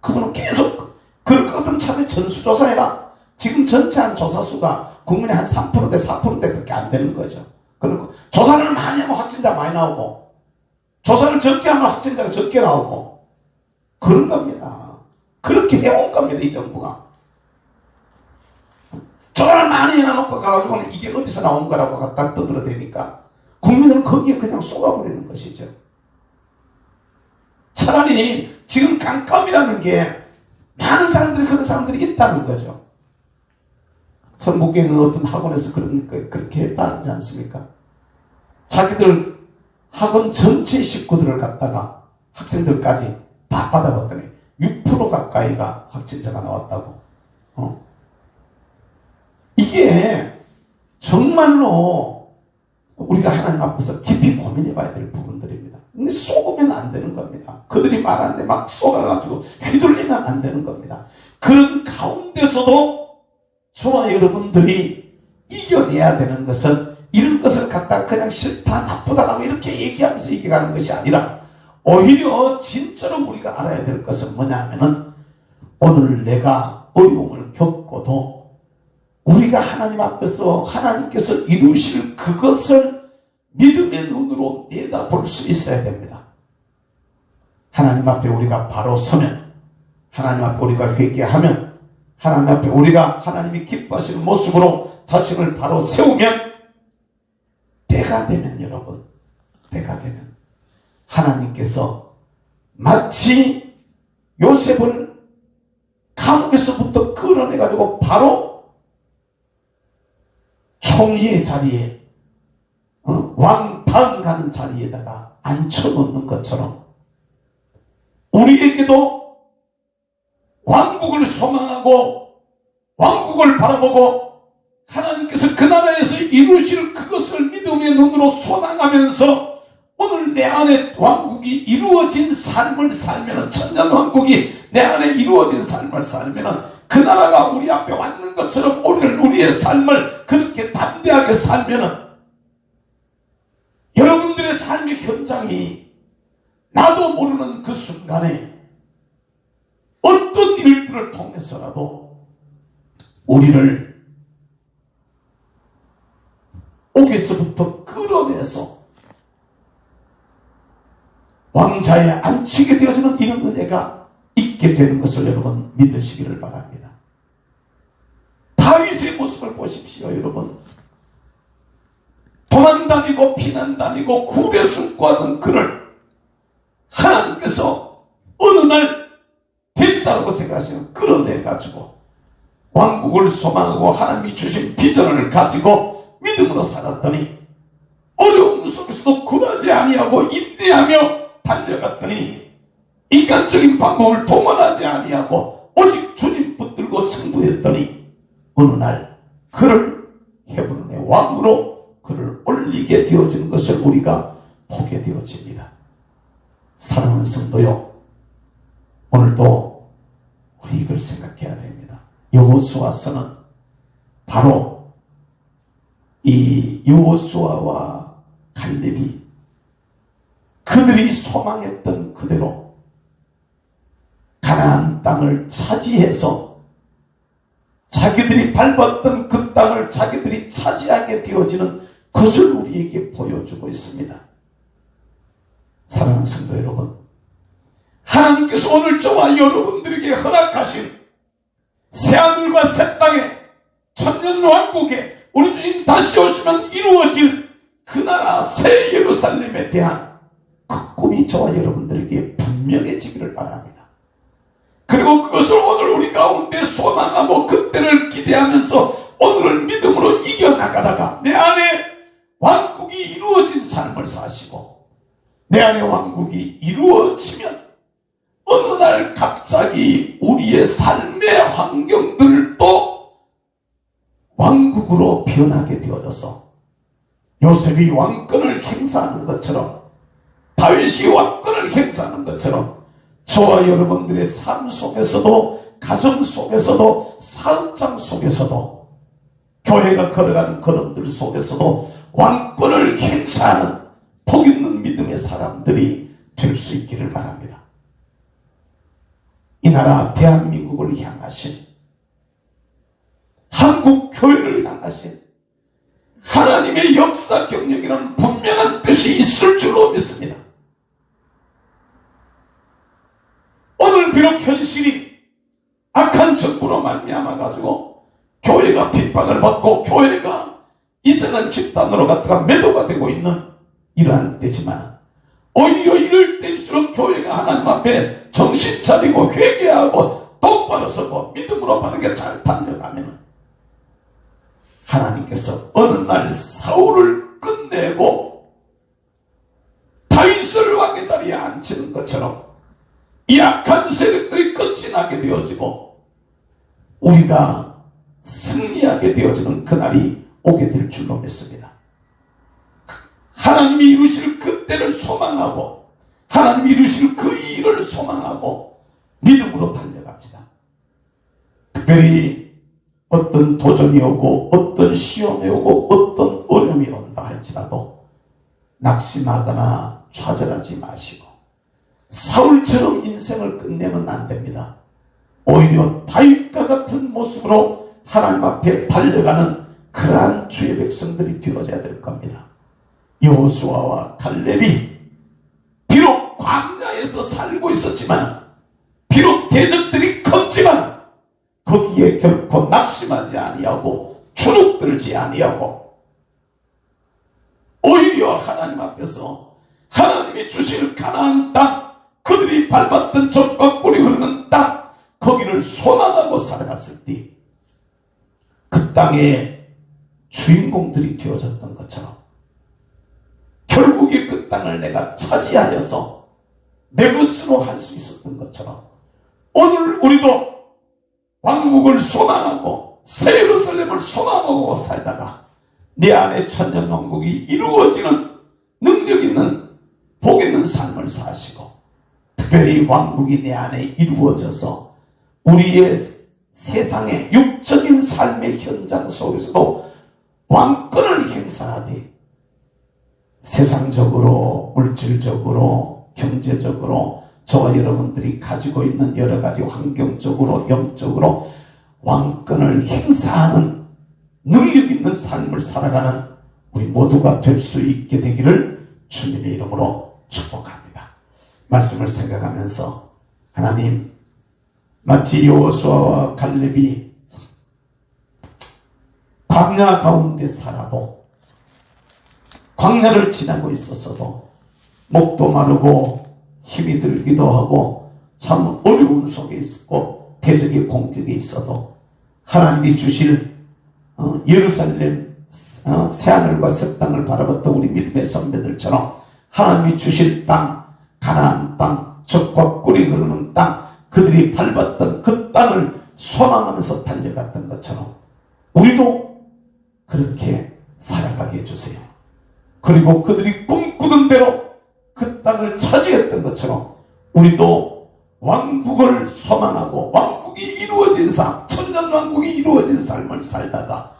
그분은 계속 그럴 것 같으면 차라리 전수조사해라. 지금 전체 한 조사 수가 국민의 한 3%대 4%대밖에 안 되는 거죠. 그리고 조사를 많이 하면 확진자 많이 나오고 조사를 적게 하면 확진자가 적게 나오고 그런 겁니다. 그렇게 해온 겁니다. 이 정부가. 조사를 많이 해놓고 가가지고는 이게 어디서 나온 거라고 갖다 떠들어대니까 국민들은 거기에 그냥 쏘아버리는 것이죠. 차라리 지금 깜깜이라는 게 많은 사람들이 그런 사람들이 있다는 거죠. 성북에 있는 어떤 학원에서 그렇게 했다 하지 않습니까? 자기들 학원 전체 식구들을 갖다가 학생들까지 다 받아봤더니 6% 가까이가 확진자가 나왔다고. 이게 정말로 우리가 하나님 앞에서 깊이 고민해 봐야 될 부분들입니다. 근데 속으면 안 되는 겁니다. 그들이 말하는데 막 속아가지고 휘둘리면 안 되는 겁니다. 그런 가운데서도 저와 여러분들이 이겨내야 되는 것은 이런 것을 갖다가 그냥 싫다 나쁘다라고 이렇게 얘기하면서 이겨가는 것이 아니라 오히려 진짜로 우리가 알아야 될 것은 뭐냐면은 오늘 내가 어려움을 겪고도 우리가 하나님 앞에서 하나님께서 이루실 그것을 믿음의 눈으로 내다볼 수 있어야 됩니다. 하나님 앞에 우리가 바로 서면, 하나님 앞에 우리가 회개하면, 하나님 앞에 우리가 하나님이 기뻐하시는 모습으로 자신을 바로 세우면, 때가 되면 여러분, 때가 되면 하나님께서 마치 요셉을 감옥에서부터 끌어내가지고 바로 총리의 자리에 왕방 가는 자리에다가 앉혀놓는 것처럼 우리에게도 왕국을 소망하고 왕국을 바라보고 하나님께서 그 나라에서 이루실 그것을 믿음의 눈으로 소망하면서 오늘 내 안에 왕국이 이루어진 삶을 살면 천년왕국이 내 안에 이루어진 삶을 살면 그 나라가 우리 앞에 왔는 것처럼 우리의 삶을 그렇게 담대하게 살면 여러분들의 삶의 현장이 나도 모르는 그 순간에 어떤 일들을 통해서라도 우리를 옥에서부터 끌어내서 왕자에 앉히게 되어지는 이런 은혜가 있게 되는 것을 여러분 믿으시기를 바랍니다. 다윗의 모습을 보십시오. 여러분 도망다니고 피난다니고 굴에 숨고하던 그를 하나님께서 어느 날 됐다고 생각하시는 끌어내가지고 왕국을 소망하고 하나님이 주신 비전을 가지고 믿음으로 살았더니 어려움 속에서도 굴하지 아니하고 인내하며 달려갔더니 인간적인 방법을 동원하지 아니하고 오직 주님 붙들고 승부했더니 어느 날 그를 헤브론의 왕으로 그를 올리게 되어지는 것을 우리가 보게 되어집니다. 사랑하는 성도요, 오늘도 우리 이걸 생각해야 됩니다. 여호수아서는 바로 이 여호수아와 갈렙이 그들이 소망했던 그대로 가나안 땅을 차지해서 자기들이 밟았던 그 땅을 자기들이 차지하게 되어지는 것을 우리에게 보여주고 있습니다. 사랑하는 성도 여러분, 하나님께서 오늘 저와 여러분들에게 허락하신 새하늘과 새 땅에 천년왕국에 우리 주님 다시 오시면 이루어질 그 나라 새 예루살렘에 대한 그 꿈이 저와 여러분들에게 분명해지기를 바랍니다. 그리고 그것을 오늘 우리 가운데 소망하고 그때를 기대하면서 오늘을 믿음으로 이겨나가다가 내 안에 왕국이 이루어진 삶을 사시고 내 안에 왕국이 이루어지면 어느 날 갑자기 우리의 삶의 환경들도 왕국으로 변하게 되어져서 요셉이 왕권을 행사하는 것처럼 다윗이 왕권을 행사하는 것처럼 저와 여러분들의 삶 속에서도 가정 속에서도 사업장 속에서도 교회가 걸어가는 걸음들 속에서도 왕권을 행사하는 복 있는 있는 믿음의 사람들이 될 수 있기를 바랍니다. 이 나라 대한민국을 향하신, 한국 교회를 향하신 하나님의 역사 경영이라는 분명한 뜻이 있을 줄로 믿습니다. 오늘 비록 현실이 악한 정부로 말미암아 가지고 교회가 핍박을 받고 교회가 이상한 집단으로 갖다가 매도가 되고 있는 이러한 때지만, 오히려 이럴 때일수록 교회가 하나님 앞에 정신 차리고 회개하고 똑바로 서고 믿음으로 바르게 잘 달려가면 하나님께서 어느 날 사울을 끝내고 다윗을 왕의 자리에 앉히는 것처럼 이 악한 세력들이 끝이 나게 되어지고 우리가 승리하게 되어지는 그날이 오게 될 줄로 믿습니다. 하나님이 이루실 그때를 소망하고 하나님이 이루실 그 일을 소망하고 믿음으로 달려갑시다. 특별히 어떤 도전이 오고 어떤 시험이 오고 어떤 어려움이 온다 할지라도 낙심하거나 좌절하지 마시고 사울처럼 인생을 끝내면 안 됩니다. 오히려 다윗과 같은 모습으로 하나님 앞에 달려가는 그러한 주의 백성들이 되어져야 될 겁니다. 여호수아와 갈렙이 비록 광야에서 살고 있었지만, 비록 대적들이 컸지만 거기에 결코 낙심하지 아니하고 주눅들지 아니하고 오히려 하나님 앞에서 하나님이 주실 가나안 땅, 그들이 밟았던 젖과 꿀이 흐르는 땅, 거기를 소망하고 살아갔을 때 그 땅의 주인공들이 되어졌던 것처럼 결국에 그 땅을 내가 차지하여서 내 것으로 할 수 있었던 것처럼 오늘 우리도 왕국을 소망하고 새 예루살렘을 소망하고 살다가 내 안에 천년왕국이 이루어지는 능력 있는 복 있는 삶을 사시고, 특별히 왕국이 내 안에 이루어져서 우리의 세상의 육적인 삶의 현장 속에서도 왕권을 행사하되 세상적으로, 물질적으로, 경제적으로 저와 여러분들이 가지고 있는 여러 가지 환경적으로, 영적으로 왕권을 행사하는 능력 있는 삶을 살아가는 우리 모두가 될 수 있게 되기를 주님의 이름으로 축복합니다. 말씀을 생각하면서 하나님, 마치 여호수아와 갈렙이 광야 가운데 살아도, 광야를 지나고 있었어도 목도 마르고 힘이 들기도 하고 참 어려운 속에 있었고 대적의 공격이 있어도 하나님이 주실 예루살렘 새하늘과 새 땅을 바라봤던 우리 믿음의 선배들처럼 하나님이 주실 땅, 가나안 땅, 젖과 꿀이 흐르는 땅, 그들이 밟았던 그 땅을 소망하면서 달려갔던 것처럼 우리도 그렇게 살아가게 해주세요. 그리고 그들이 꿈꾸던 대로 그 땅을 차지했던 것처럼 우리도 왕국을 소망하고 왕국이 이루어진 삶, 천년왕국이 이루어진 삶을 살다가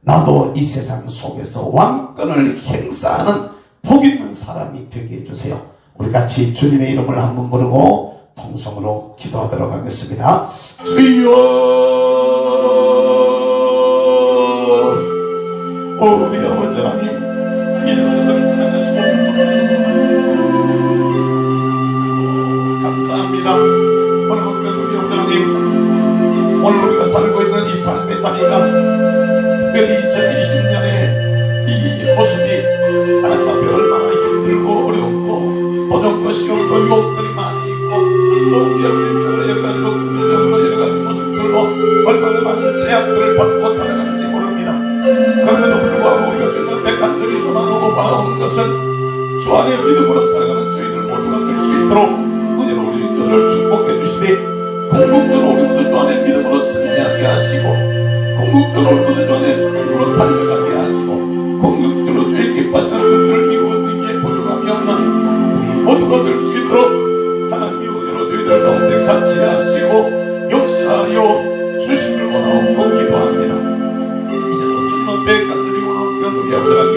나도 이 세상 속에서 왕권을 행사하는 복 있는 사람이 되게 해주세요. 우리 같이 주님의 이름을 한번 부르고 통성으로 기도하도록 하겠습니다. 주여, 우리 아버지 하나님, 이름을 살려주시고 감사합니다. 오늘 우리 아버지 하나님, 오늘 우리가 살고 있는 이 삶의 자리가 특별히 2020년의 이 모습이 하나님 앞에 얼마나 힘들고 어렵고 도전과 시험과 유혹들이 많이 있고 또 우리 여러분이 여러 가지로 긍정적으로 여러 가지 모습들로 얼마나 많은 제약들을 받고 살아가는지 모릅니다. 그럼에도 불구하고 우리가 주는 백한절이 소망하고 바라오는 것은 주 안에 믿음으로 살아가는 저희들 모두가 될 수 있도록 은혜로 우리를 축복해 주시되, 궁극적으로 우리도 주 안에 믿음으로 승리하게 하시고, 궁극적으로 우리도 주 안에 믿음으로 달려가게 하시고, 궁극적으로 주의 기뻐하시는 것들을 이루어드리기에 부족함이 없는 우리 모두가 될 수 있도록 하나님의 은혜로 저희들 가운데 같이 하시고 역사하여 주시길 원하옵고 기도합니다. 이제도 주님은 백한절이 원하옵고 우리 아버지 하나님,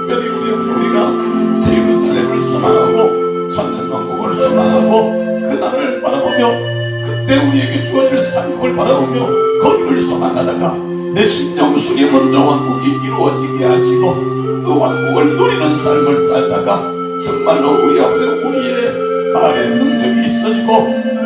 특별히 우리 때문에 우리가 새 예루살렘을 소망하고 천년왕국을 소망하고 그날을 바라보며 그때 우리에게 주어질 상급을 바라보며 거기를 소망하다가 내 심령 속에 먼저 왕국이 이루어지게 하시고 그 왕국을 누리는 삶을 살다가 정말로 우리 아버지는 우리의 말에 능력이 있어지고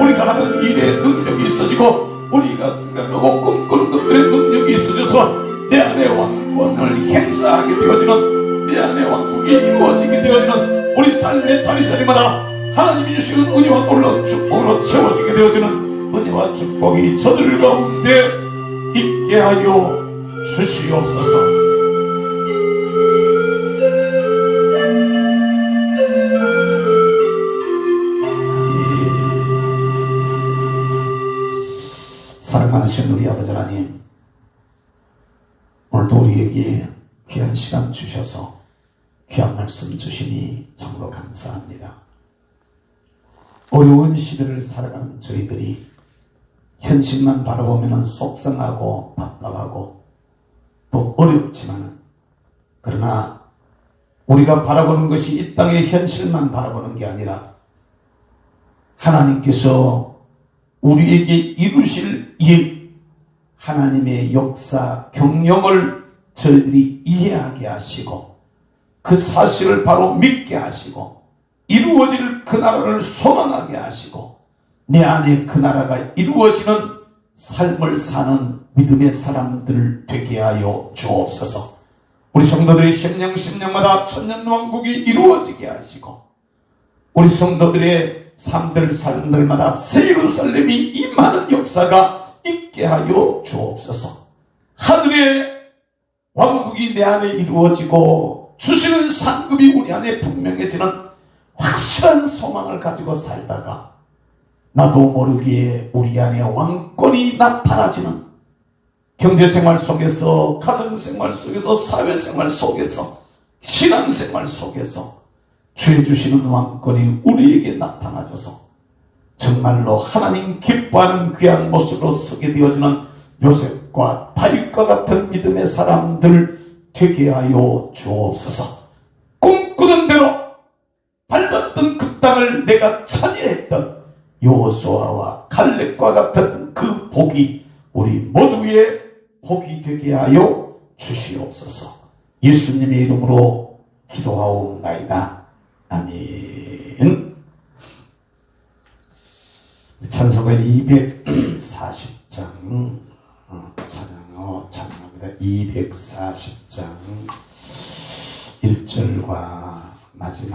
우리가 하는 일에 능력이 있어지고 우리가 생각하고 꿈꾸는 것들의 능력이 있어져서 내 안에 왕권을 행사하게 되어지는 내 안에 왕국이 이루어지게 되어지는 우리 삶의 자리자리마다 하나님이 주시는 은혜와 놀라운 축복으로 채워지게 되어지는 은혜와 축복이 저들 가운데 있게 하여 주시옵소서. 사랑하신 우리 아버지 하나님, 오늘도 우리에게 귀한 시간 주셔서 귀한 말씀 주시니 참으로 감사합니다. 어려운 시대를 살아가는 저희들이 현실만 바라보면 속상하고 답답하고 또 어렵지만, 그러나 우리가 바라보는 것이 이 땅의 현실만 바라보는 게 아니라 하나님께서 우리에게 이루실 일, 하나님의 역사, 경영을 저희들이 이해하게 하시고 그 사실을 바로 믿게 하시고 이루어질 그 나라를 소망하게 하시고 내 안에 그 나라가 이루어지는 삶을 사는 믿음의 사람들 되게 하여 주옵소서. 우리 성도들의 심령마다 천년왕국이 이루어지게 하시고 우리 성도들의 삶들마다 새 예루살렘이 임하는 역사가 있게 하여 주옵소서. 하늘의 왕국이 내 안에 이루어지고 주시는 상급이 우리 안에 분명해지는 확실한 소망을 가지고 살다가 나도 모르기에 우리 안에 왕권이 나타나지는 경제생활 속에서, 가정생활 속에서, 사회생활 속에서, 신앙생활 속에서 주의 주시는 왕권이 우리에게 나타나줘서 정말로 하나님 기뻐하는 귀한 모습으로 서게 되어지는 요셉과 다윗과 같은 믿음의 사람들 되게 하여 주옵소서. 꿈꾸던 대로 밟았던 그 땅을 내가 차지했던 여호수아와 갈렙과 같은 그 복이 우리 모두의 복이 되게 하여 주시옵소서. 예수님의 이름으로 기도하옵나이다. 아멘. 찬송가 240장 찬양합니다. 240장 1절과 마지막